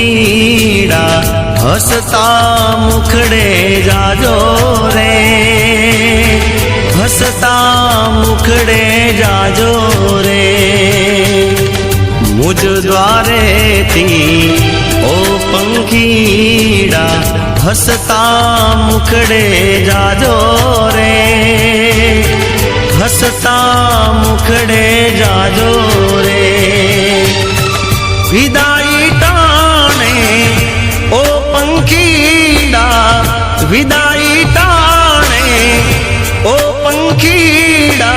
पंखीड़ा हसता मुखड़े जाजो रे, हसता मुखड़े जाजो रे। मुझ द्वारे थी ओ पंखीड़ा हसता मुखड़े जाजो रे, हसता मुखड़े जाजो रे। विदाई टाणे ओ पंखीड़ा, विदाई टाणे ओ पंखीड़ा,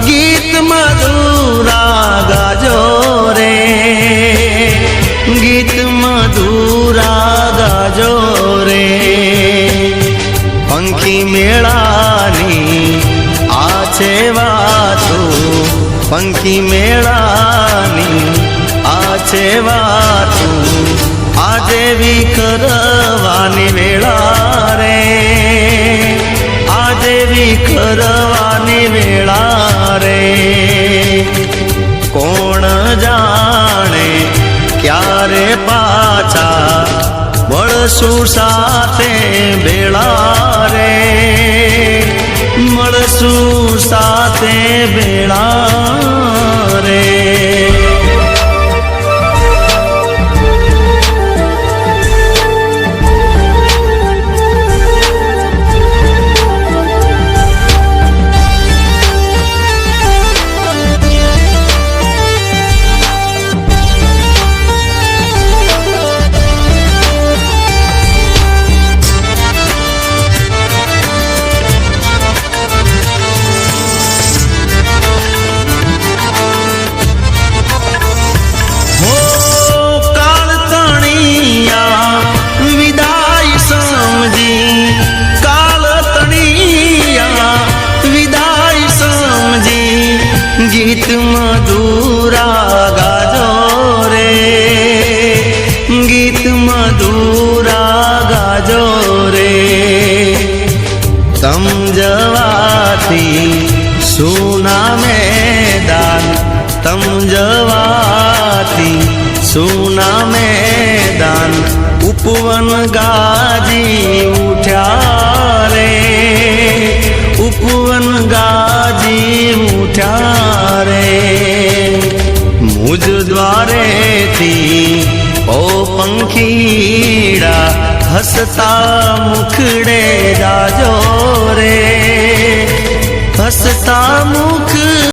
गीत मधुरा गाजो रे, गीत मधुरा गाजो रे। पंखी मेळानी आछे वातो, पंखी मेळानी आछे वातो, आजे विखरवानी वेळा रे, आजे विखरवानी वेळा रे। कोण जाणे क्यारे पाछा मळशु साथे भेळा रे, मळशु साथे भेळा रे। गीत मधुरा गाजो रे, गीत मधुरा गाजो रे। समझवाथी सुना मैदान, समझवाथी सुना मैदान, उपवन गाजी उठ्या रे, उपवन गाजी उठ्या रे। मुझ द्वारे थी ओ पंखीड़ा हसता मुखड़े जाजो रे, हसता मुख